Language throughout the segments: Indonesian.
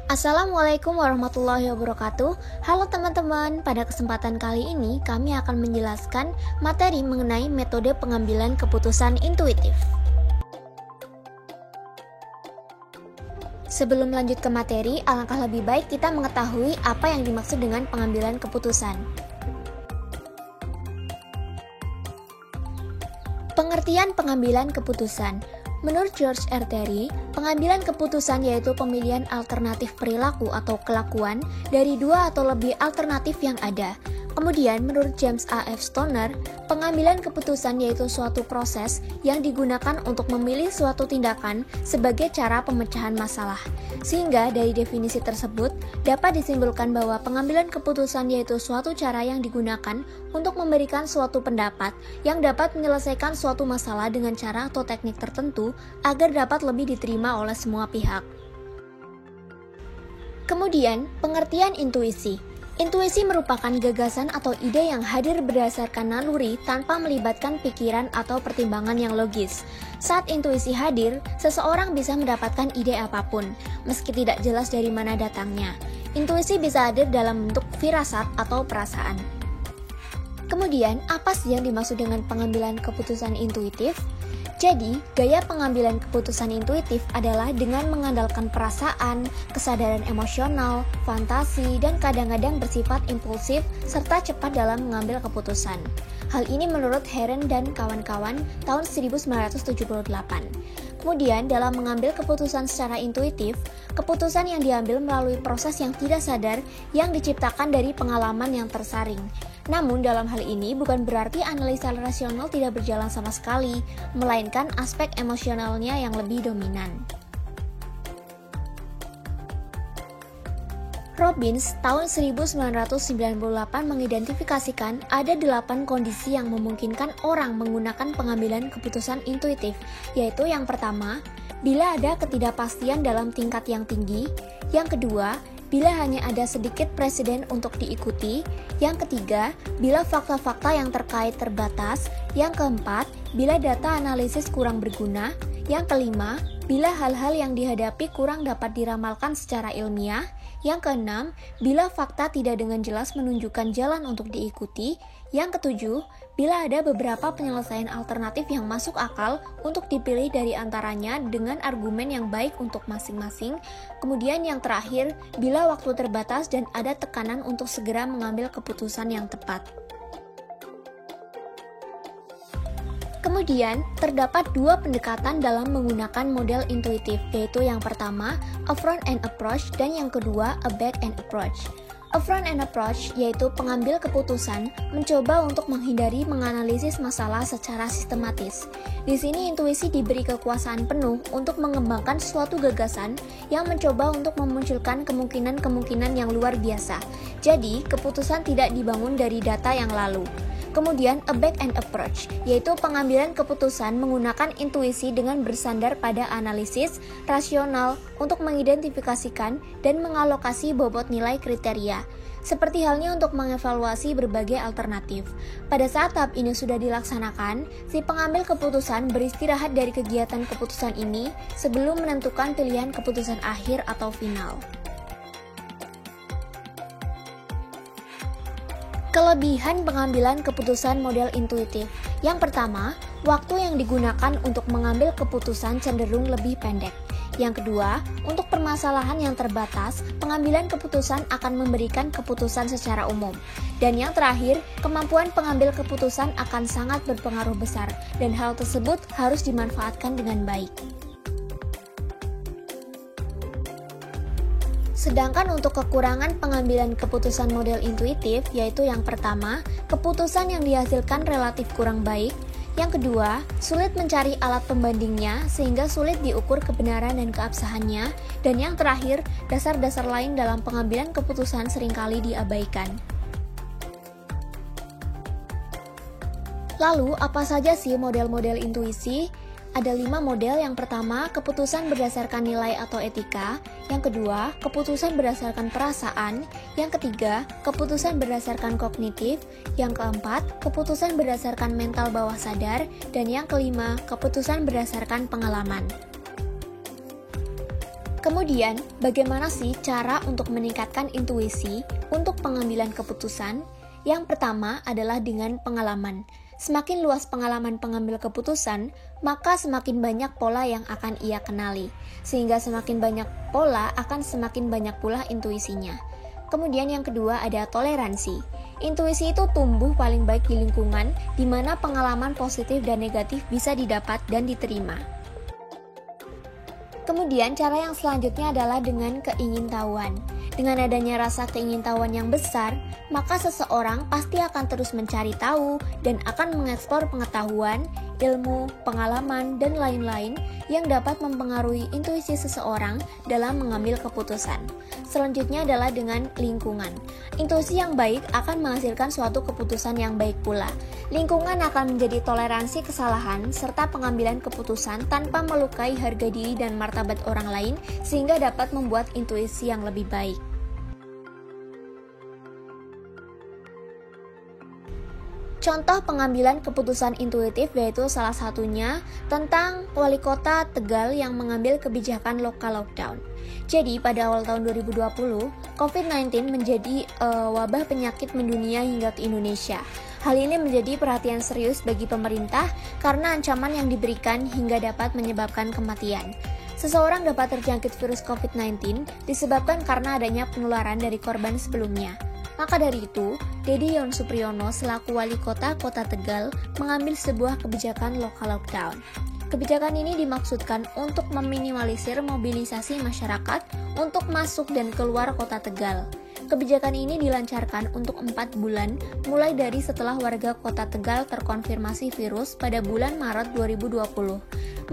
Assalamualaikum warahmatullahi wabarakatuh. Halo teman-teman, pada kesempatan kali ini kami akan menjelaskan materi mengenai metode pengambilan keputusan intuitif. Sebelum lanjut ke materi, alangkah lebih baik kita mengetahui apa yang dimaksud dengan pengambilan keputusan. Pengertian pengambilan keputusan. Menurut George R. Terry, pengambilan keputusan yaitu pemilihan alternatif perilaku atau kelakuan dari dua atau lebih alternatif yang ada. Kemudian, menurut James A. F. Stoner, pengambilan keputusan yaitu suatu proses yang digunakan untuk memilih suatu tindakan sebagai cara pemecahan masalah. Sehingga dari definisi tersebut, dapat disimpulkan bahwa pengambilan keputusan yaitu suatu cara yang digunakan untuk memberikan suatu pendapat yang dapat menyelesaikan suatu masalah dengan cara atau teknik tertentu agar dapat lebih diterima oleh semua pihak. Kemudian, pengertian intuisi. Intuisi merupakan gagasan atau ide yang hadir berdasarkan naluri tanpa melibatkan pikiran atau pertimbangan yang logis. Saat intuisi hadir, seseorang bisa mendapatkan ide apapun, meski tidak jelas dari mana datangnya. Intuisi bisa hadir dalam bentuk firasat atau perasaan. Kemudian, apa sih yang dimaksud dengan pengambilan keputusan intuitif? Jadi, gaya pengambilan keputusan intuitif adalah dengan mengandalkan perasaan, kesadaran emosional, fantasi, dan kadang-kadang bersifat impulsif serta cepat dalam mengambil keputusan. Hal ini menurut Heron dan kawan-kawan tahun 1978. Kemudian, dalam mengambil keputusan secara intuitif, keputusan yang diambil melalui proses yang tidak sadar yang diciptakan dari pengalaman yang tersaring. Namun dalam hal ini bukan berarti analisa rasional tidak berjalan sama sekali, melainkan aspek emosionalnya yang lebih dominan. Robbins tahun 1998 mengidentifikasikan ada 8 kondisi yang memungkinkan orang menggunakan pengambilan keputusan intuitif, yaitu yang pertama, bila ada ketidakpastian dalam tingkat yang tinggi, yang kedua, bila hanya ada sedikit presiden untuk diikuti, yang ketiga, bila fakta-fakta yang terkait terbatas, yang keempat, bila data analisis kurang berguna, yang kelima, bila hal-hal yang dihadapi kurang dapat diramalkan secara ilmiah, yang keenam, bila fakta tidak dengan jelas menunjukkan jalan untuk diikuti, yang ketujuh, bila ada beberapa penyelesaian alternatif yang masuk akal untuk dipilih dari antaranya dengan argumen yang baik untuk masing-masing, kemudian yang terakhir, bila waktu terbatas dan ada tekanan untuk segera mengambil keputusan yang tepat. Kemudian, terdapat dua pendekatan dalam menggunakan model intuitif, yaitu yang pertama, a front-end approach, dan yang kedua, a back-end approach. A front-end approach, yaitu pengambil keputusan, mencoba untuk menghindari menganalisis masalah secara sistematis. Di sini intuisi diberi kekuasaan penuh untuk mengembangkan suatu gagasan yang mencoba untuk memunculkan kemungkinan-kemungkinan yang luar biasa. Jadi, keputusan tidak dibangun dari data yang lalu. Kemudian, a back-end approach, yaitu pengambilan keputusan menggunakan intuisi dengan bersandar pada analisis rasional untuk mengidentifikasikan dan mengalokasi bobot nilai kriteria, seperti halnya untuk mengevaluasi berbagai alternatif. Pada saat tahap ini sudah dilaksanakan, si pengambil keputusan beristirahat dari kegiatan keputusan ini sebelum menentukan pilihan keputusan akhir atau final. Kelebihan pengambilan keputusan model intuitif. Yang pertama, waktu yang digunakan untuk mengambil keputusan cenderung lebih pendek. Yang kedua, untuk permasalahan yang terbatas, pengambilan keputusan akan memberikan keputusan secara umum. Dan yang terakhir, kemampuan pengambil keputusan akan sangat berpengaruh besar, dan hal tersebut harus dimanfaatkan dengan baik. Sedangkan untuk kekurangan pengambilan keputusan model intuitif, yaitu yang pertama, keputusan yang dihasilkan relatif kurang baik, yang kedua, sulit mencari alat pembandingnya sehingga sulit diukur kebenaran dan keabsahannya, dan yang terakhir, dasar-dasar lain dalam pengambilan keputusan seringkali diabaikan. Lalu, apa saja sih model-model intuisi? Ada 5 model. Yang pertama, keputusan berdasarkan nilai atau etika. Yang kedua, keputusan berdasarkan perasaan. Yang ketiga, keputusan berdasarkan kognitif. Yang keempat, keputusan berdasarkan mental bawah sadar. Dan yang kelima, keputusan berdasarkan pengalaman. Kemudian, bagaimana sih cara untuk meningkatkan intuisi untuk pengambilan keputusan? Yang pertama adalah dengan pengalaman. Semakin luas pengalaman pengambil keputusan, maka semakin banyak pola yang akan ia kenali. Sehingga semakin banyak pola akan semakin banyak pula intuisinya. Kemudian yang kedua ada toleransi. Intuisi itu tumbuh paling baik di lingkungan di mana pengalaman positif dan negatif bisa didapat dan diterima. Kemudian cara yang selanjutnya adalah dengan keingintahuan. Dengan adanya rasa keingintahuan yang besar, maka seseorang pasti akan terus mencari tahu dan akan mengeksplor pengetahuan, ilmu, pengalaman, dan lain-lain yang dapat mempengaruhi intuisi seseorang dalam mengambil keputusan. Selanjutnya adalah dengan lingkungan. Intuisi yang baik akan menghasilkan suatu keputusan yang baik pula. Lingkungan akan menjadi toleransi kesalahan serta pengambilan keputusan tanpa melukai harga diri dan martabat orang lain sehingga dapat membuat intuisi yang lebih baik. Contoh pengambilan keputusan intuitif yaitu salah satunya tentang Wali Kota Tegal yang mengambil kebijakan lokal lockdown. Jadi pada awal tahun 2020, COVID-19 menjadi wabah penyakit mendunia hingga ke Indonesia. Hal ini menjadi perhatian serius bagi pemerintah karena ancaman yang diberikan hingga dapat menyebabkan kematian. Seseorang dapat terjangkit virus COVID-19 disebabkan karena adanya penularan dari korban sebelumnya. Maka dari itu, Dedi Yon Supriyono selaku Wali Kota Kota Tegal mengambil sebuah kebijakan lokal lockdown. Kebijakan ini dimaksudkan untuk meminimalisir mobilisasi masyarakat untuk masuk dan keluar Kota Tegal. Kebijakan ini dilancarkan untuk 4 bulan, mulai dari setelah warga Kota Tegal terkonfirmasi virus pada bulan Maret 2020.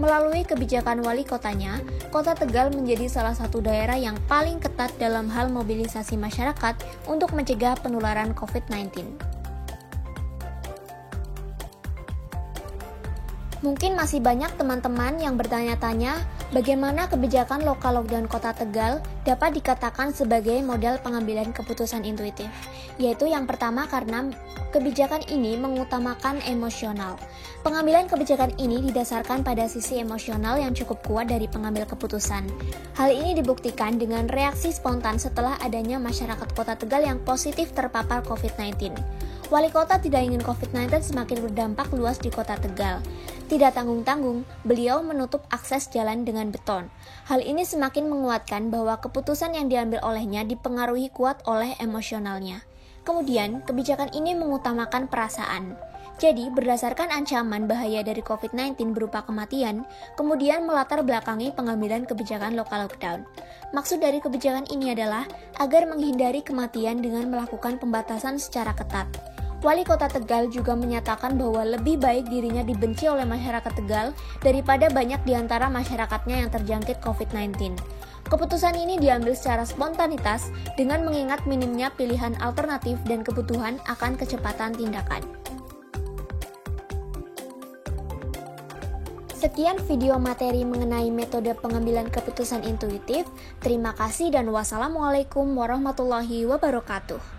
Melalui kebijakan wali kotanya, Kota Tegal menjadi salah satu daerah yang paling ketat dalam hal mobilisasi masyarakat untuk mencegah penularan COVID-19. Mungkin masih banyak teman-teman yang bertanya-tanya bagaimana kebijakan lokal lockdown Kota Tegal dapat dikatakan sebagai modal pengambilan keputusan intuitif, yaitu yang pertama karena kebijakan ini mengutamakan emosional. Pengambilan kebijakan ini didasarkan pada sisi emosional yang cukup kuat dari pengambil keputusan. Hal ini dibuktikan dengan reaksi spontan setelah adanya masyarakat Kota Tegal yang positif terpapar COVID-19. Wali kota tidak ingin COVID-19 semakin berdampak luas di Kota Tegal. Tidak tanggung-tanggung, beliau menutup akses jalan dengan beton. Hal ini semakin menguatkan bahwa keputusan yang diambil olehnya dipengaruhi kuat oleh emosionalnya. Kemudian, kebijakan ini mengutamakan perasaan. Jadi, berdasarkan ancaman bahaya dari COVID-19 berupa kematian, kemudian melatar belakangi pengambilan kebijakan lokal lockdown. Maksud dari kebijakan ini adalah agar menghindari kematian dengan melakukan pembatasan secara ketat. Wali Kota Tegal juga menyatakan bahwa lebih baik dirinya dibenci oleh masyarakat Tegal daripada banyak di antara masyarakatnya yang terjangkit COVID-19. Keputusan ini diambil secara spontanitas dengan mengingat minimnya pilihan alternatif dan kebutuhan akan kecepatan tindakan. Sekian video materi mengenai metode pengambilan keputusan intuitif. Terima kasih dan wassalamualaikum warahmatullahi wabarakatuh.